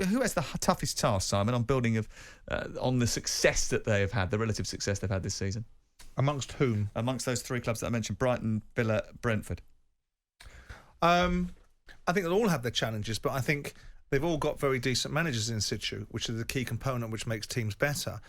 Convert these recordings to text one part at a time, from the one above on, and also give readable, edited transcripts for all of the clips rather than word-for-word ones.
who has the toughest task, Simon, on building on the success that they have had, the relative success they've had this season? Amongst whom? Amongst those three clubs that I mentioned, Brighton, Villa, Brentford. I think they'll all have their challenges, but I think they've all got very decent managers in situ, which is the key component which makes teams better.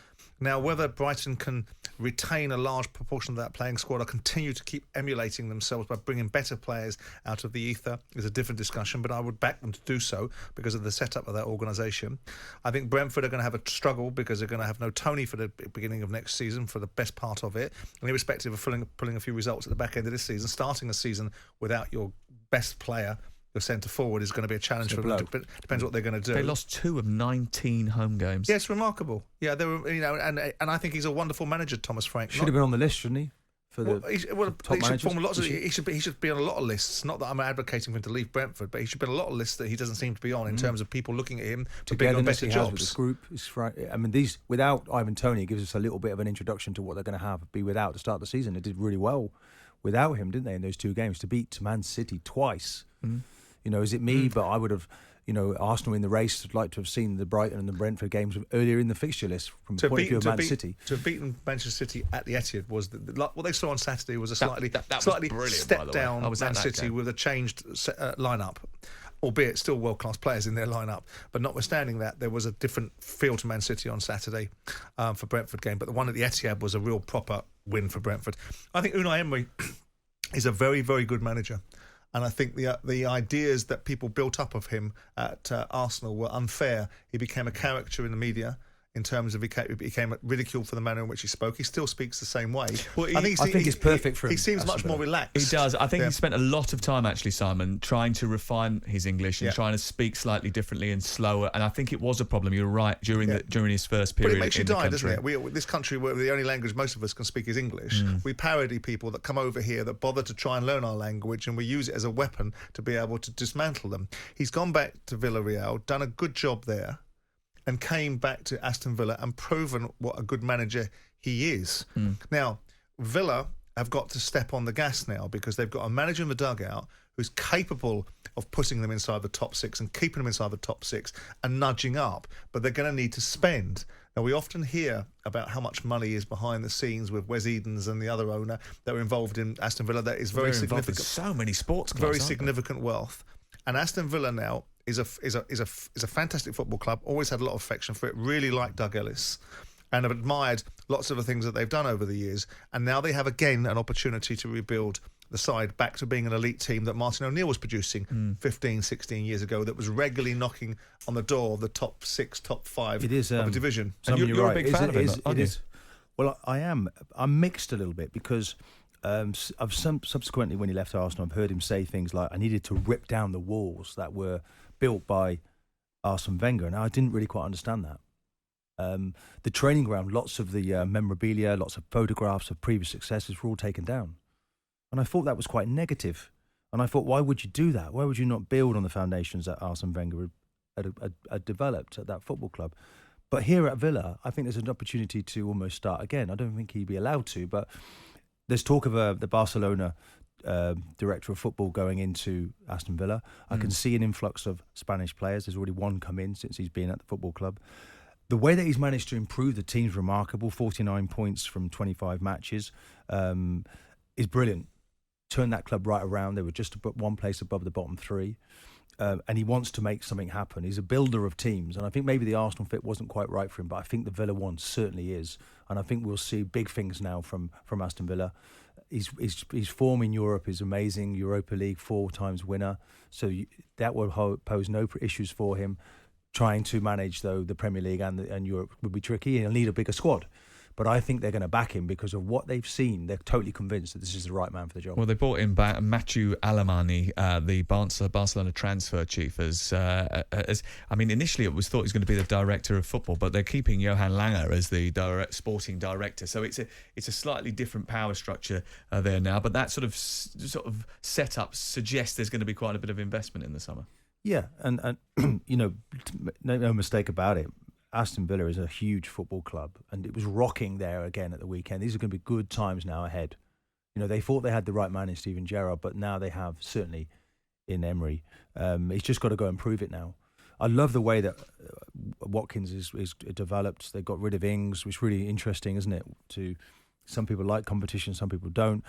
Now, whether Brighton can retain a large proportion of that playing squad or continue to keep emulating themselves by bringing better players out of the ether is a different discussion, but I would back them to do so because of the setup of that organisation. I think Brentford are going to have a struggle because they're going to have no Tony for the beginning of next season for the best part of it, and irrespective of pulling a few results at the back end of this season, starting a season without your best player, the centre forward, is going to be a challenge for them. Depends what they're going to do. They lost 2 of 19 home games. Yeah, it's remarkable. Yeah, they were, and I think he's a wonderful manager, Thomas Frank. Should have been on the list, shouldn't he? For the top managers. He should be on a lot of lists. Not that I'm advocating for him to leave Brentford, but he should be on a lot of lists that he doesn't seem to be on in terms of people looking at him to being on better jobs. With this group, I mean, these without Ivan Toney, it gives us a little bit of an introduction to what they're going to be without to start the season. They did really well without him, didn't they? In those 2 games to beat Man City twice. You know, is it me? But I would have, Arsenal in the race would like to have seen the Brighton and the Brentford games earlier in the fixture list from the point of view of Man City. To have beaten Manchester City at the Etihad was what they saw on Saturday was a slightly step down Man City with a changed lineup, albeit still world-class players in their lineup. But notwithstanding that, there was a different feel to Man City on Saturday for Brentford game. But the one at the Etihad was a real proper win for Brentford. I think Unai Emery is a very, very good manager. And I think the ideas that people built up of him at Arsenal were unfair. He became a caricature in the media in terms of he became ridiculed for the manner in which he spoke. He still speaks the same way. Well, I think it's perfect for him. He seems much more relaxed. He does. I think he spent a lot of time, actually, Simon, trying to refine his English and trying to speak slightly differently and slower. And I think it was a problem. You're right, during his first period. But it makes you die, doesn't it? This country, where the only language most of us can speak is English, we parody people that come over here that bother to try and learn our language, and we use it as a weapon to be able to dismantle them. He's gone back to Villarreal, done a good job there, and came back to Aston Villa and proven what a good manager he is. Now, Villa have got to step on the gas now because they've got a manager in the dugout who's capable of putting them inside the top 6 and keeping them inside the top 6 and nudging up, but they're going to need to spend. Now, we often hear about how much money is behind the scenes with Wes Edens and the other owner that are involved in Aston Villa. That is very significant. So many sports clubs, very significant wealth. And Aston Villa now is a fantastic football club. Always had a lot of affection for it. Really liked Doug Ellis, and have admired lots of the things that they've done over the years. And now they have again an opportunity to rebuild the side back to being an elite team that Martin O'Neill was producing 15, 16 years ago. That was regularly knocking on the door of the top 6, top 5 of a division. And you're a big fan of it, aren't you? Well, I am. I'm mixed a little bit because I've subsequently, when he left Arsenal, I've heard him say things like, I needed to rip down the walls that were built by Arsene Wenger, and I didn't really quite understand that. The training ground, lots of the memorabilia, lots of photographs of previous successes were all taken down, and I thought that was quite negative. And I thought, why would you do that? Why would you not build on the foundations that Arsene Wenger had developed at that football club? But here at Villa, I think there's an opportunity to almost start again. I don't think he'd be allowed to, but there's talk of the Barcelona director of football going into Aston Villa. I can see an influx of Spanish players. There's already one come in since he's been at the football club. The way that he's managed to improve the team's remarkable. 49 points from 25 matches is brilliant. Turned that club right around. They were just one place above the bottom 3. And he wants to make something happen. He's a builder of teams, and I think maybe the Arsenal fit wasn't quite right for him, but I think the Villa one certainly is, and I think we'll see big things now from Aston Villa. His form in Europe is amazing. Europa League 4 times winner, so that will pose no issues for him. Trying to manage though the Premier League and Europe would be tricky, and he'll need a bigger squad. But I think they're going to back him because of what they've seen. They're totally convinced that this is the right man for the job. Well, they brought in Matthew Alemany, the Barcelona transfer chief, as I mean, initially it was thought he was going to be the director of football, but they're keeping Johan Langer as the sporting director. So it's a slightly different power structure there now. But that sort of setup suggests there's going to be quite a bit of investment in the summer. Yeah, and no mistake about it. Aston Villa is a huge football club, and it was rocking there again at the weekend. These are going to be good times now ahead. They thought they had the right man in Steven Gerrard, but now they have certainly in Emery. He's just got to go and prove it now. I love the way that Watkins is developed. They got rid of Ings, which is really interesting, isn't it? To some people like competition, some people don't.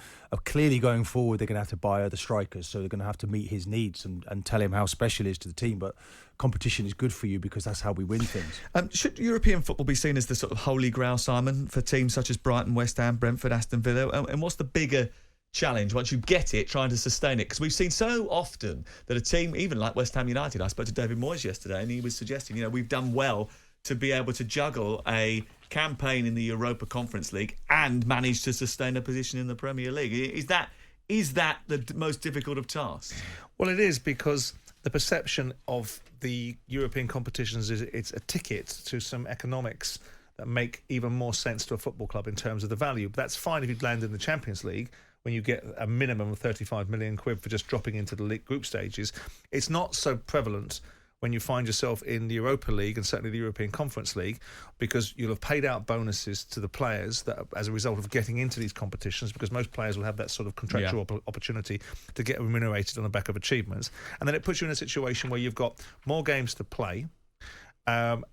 Clearly going forward, they're going to have to buy other strikers, so they're going to have to meet his needs and tell him how special he is to the team. But competition is good for you because that's how we win things. Should European football be seen as the sort of holy grail, Simon, for teams such as Brighton, West Ham, Brentford, Aston Villa? And what's the bigger challenge once you get it, trying to sustain it? Because we've seen so often that a team, even like West Ham United, I spoke to David Moyes yesterday and he was suggesting, we've done well to be able to juggle a campaign in the Europa Conference League and manage to sustain a position in the Premier League. Is that the most difficult of tasks? Well, it is, because the perception of the European competitions is it's a ticket to some economics that make even more sense to a football club in terms of the value. But that's fine if you'd land in the Champions League, when you get a minimum of 35 million quid for just dropping into the league group stages. It's not so prevalent when you find yourself in the Europa League and certainly the European Conference League, because you'll have paid out bonuses to the players that as a result of getting into these competitions, because most players will have that sort of contractual opportunity to get remunerated on the back of achievements. And then it puts you in a situation where you've got more games to play, and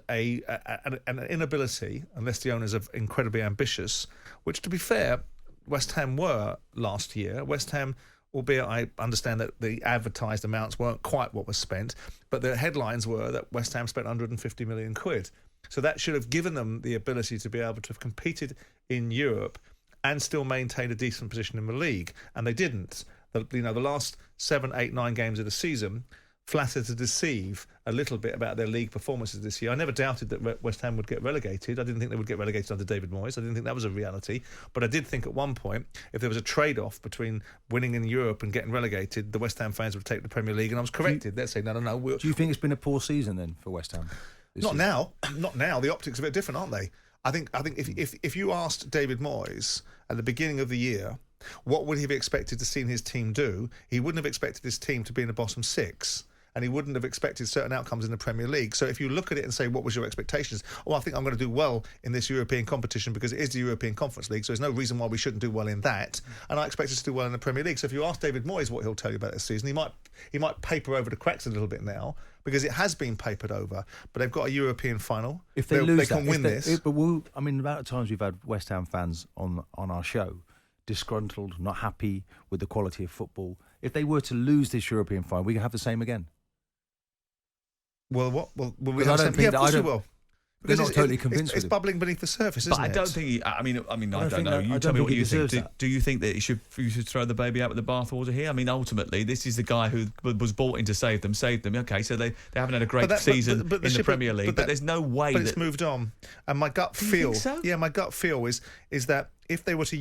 an inability, unless the owners are incredibly ambitious, which, to be fair, West Ham were last year. West Ham, albeit I understand that the advertised amounts weren't quite what was spent, but the headlines were that West Ham spent 150 million quid. So that should have given them the ability to be able to have competed in Europe and still maintain a decent position in the league. And they didn't. The last 7, 8, 9 games of the season flattered to deceive a little bit about their league performances this year. I never doubted that West Ham would get relegated. I didn't think they would get relegated under David Moyes. I didn't think that was a reality. But I did think at one point, if there was a trade-off between winning in Europe and getting relegated, the West Ham fans would take the Premier League, and I was corrected. They'd say, no. Do you think it's been a poor season then for West Ham? Not now. Not now. The optics are a bit different, aren't they? I think if you asked David Moyes at the beginning of the year, what would he have expected to see his team do? He wouldn't have expected his team to be in the bottom 6. And he wouldn't have expected certain outcomes in the Premier League. So if you look at it and say, what was your expectations? I think I'm going to do well in this European competition because it is the European Conference League, so there's no reason why we shouldn't do well in that. And I expect us to do well in the Premier League. So if you ask David Moyes what he'll tell you about this season, he might paper over the cracks a little bit now, because it has been papered over. But they've got a European final. If they lose, they can win this. But the amount of times we've had West Ham fans on our show, disgruntled, not happy with the quality of football. If they were to lose this European final, we can have the same again. Well, what? Well, we I don't think of course we will. They're not totally convinced. It's bubbling beneath the surface, isn't it? But I don't think. I don't know. You tell me what you think. Do you think that you should throw the baby out with the bathwater here? I mean, ultimately, this is the guy who was bought in to save them. Okay, so they haven't had a great season in the Premier League, but there's no way. But it's moved on, and my gut feel. So? Yeah, my gut feel is that if they were to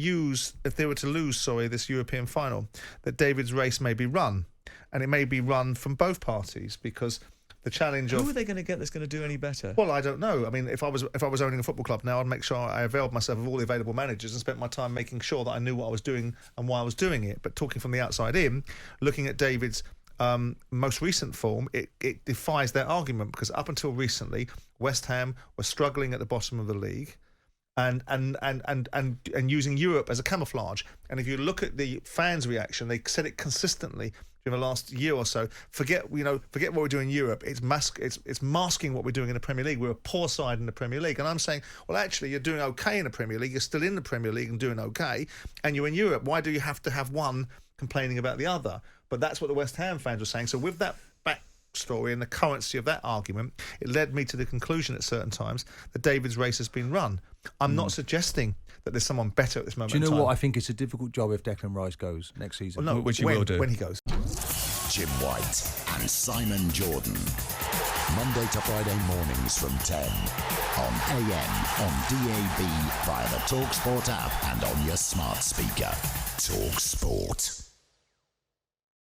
lose this European final, that David's race may be run, and it may be run from both parties, because the challenge Who are they going to get that's going to do any better? Well, I don't know. I mean, if I was owning a football club now, I'd make sure I availed myself of all the available managers and spent my time making sure that I knew what I was doing and why I was doing it. But talking from the outside in, looking at David's most recent form, it defies that argument, because up until recently, West Ham were struggling at the bottom of the league and using Europe as a camouflage. And if you look at the fans' reaction, they said it consistently in the last year or so. Forget what we're doing in Europe. It's masking what we're doing in the Premier League. We're a poor side in the Premier League. And I'm saying, well, actually, you're doing okay in the Premier League. You're still in the Premier League and doing okay. And you're in Europe. Why do you have to have one complaining about the other? But that's what the West Ham fans were saying. So with that backstory and the currency of that argument, it led me to the conclusion at certain times that David's race has been run. I'm not suggesting that there's someone better at this moment. Do you know what? I think it's a difficult job if Declan Rice goes next season. Well, no, which he will do when he goes. Jim White and Simon Jordan. Monday to Friday mornings from 10 on AM, on DAB, via the talkSPORT app and on your smart speaker. talkSPORT.